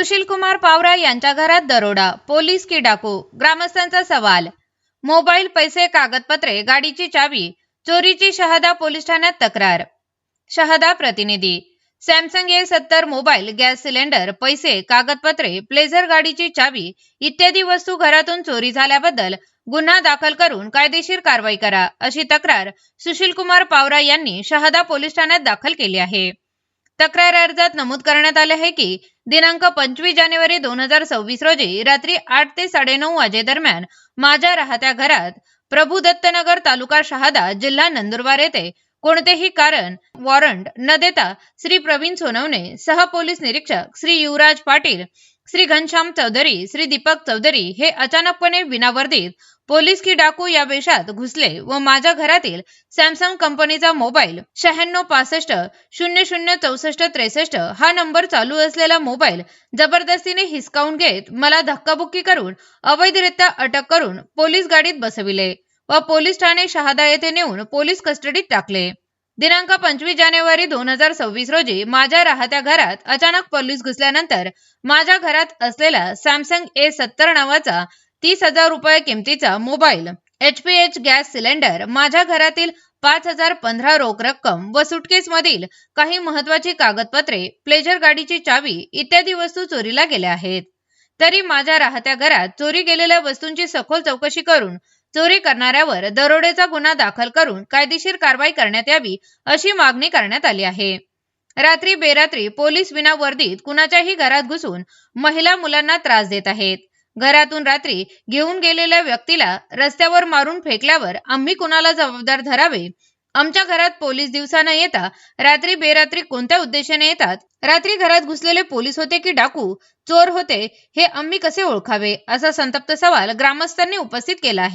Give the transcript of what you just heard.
सुशीलकुमार पावरा यांच्या घरात दरोडा, पोलीस की डाकू? ग्रामस्थांचा सवाल। मोबाईल, पैसे, कागदपत्रे, गाडीची चावी चोरीची शहादा पोलीस ठाण्यात तक्रार। शहादा प्रतिनिधी। Samsung A70 mobile, gas cylinder, पैसे, कागदपत्रे, प्लेझर गाडीची चावी इत्यादी वस्तू घरातून चोरी झाल्याबद्दल गुन्हा दाखल करून कायदेशीर कारवाई करा, अशी तक्रार सुशीलकुमार पावरा यांनी शहादा पोलीस ठाण्यात दाखल केली आहे। तक्रार अर्जात नमूद करण्यात आले आहे की दिनांक 25 जानेवारी 2026 रोजी रात्री 8 ते 9:30 वाजेदरम्यान माझ्या राहत्या घरात प्रभुदत्तनगर, तालुका शहादा, जिल्हा नंदुरबार येथे कोणतेही कारण वॉरंट न देता श्री प्रवीण सोनवणे, सह पोलीस निरीक्षक श्री युवराज पाटील, श्री घनश्याम चौधरी, श्री दीपक चौधरी हे अचानकपणे विनावर्दित पोलीस की डाकू या वेशात घुसले व माझ्या घरातील सॅमसंग कंपनीचा मोबाईल 9665006463 हा नंबर चालू असलेला मोबाईल जबरदस्तीने हिसकावून घेत मला धक्काबुक्की करून अवैधरित्या अटक करून पोलीस गाडीत बसविले व पोलीस ठाणे शहादा येथे नेऊन पोलीस कस्टडीत टाकले। दिनांक 25 जानेवारी 2026 रोजी माझ्या राहत्या घरात अचानक पोलीस घुसल्यानंतर माझ्या घरात असलेला सॅमसंग A70 नावाचा 30,000 रुपये किमतीचा मोबाईल, HPH गॅस सिलेंडर, माझ्या घरातील 5,015 रोख रक्कम व सुटकेस मधील काही महत्वाची कागदपत्रे, प्लेजर गाडीची चावी इत्यादी वस्तू चोरीला गेल्या आहेत। तरी माझ्या राहत्या घरात चोरी गेलेल्या वस्तूंची सखोल चौकशी करून चोरी करणाऱ्यावर दरोडेचा गुन्हा दाखल करून कायदेशीर कारवाई करण्यात यावी, अशी मागणी करण्यात आली आहे। रात्री बेरात्री पोलीस विनावर्दित कुणाच्याही घरात घुसून महिला मुलांना त्रास देत आहेत। घरातून रात्री घेऊन गेलेल्या व्यक्तीला रस्त्यावर मारून फेकल्यावर आम्ही कुणाला जबाबदार धरावे? आमच्या घरात पोलीस दिवसा न येता रात्री बेरात्री कोणत्या उद्देशाने येतात? रात्री घरात घुसलेले पोलीस होते की डाकू, चोर होते हे आम्ही कसे ओळखावे? असा संतप्त सवाल ग्रामस्थांनी उपस्थित केला आहे।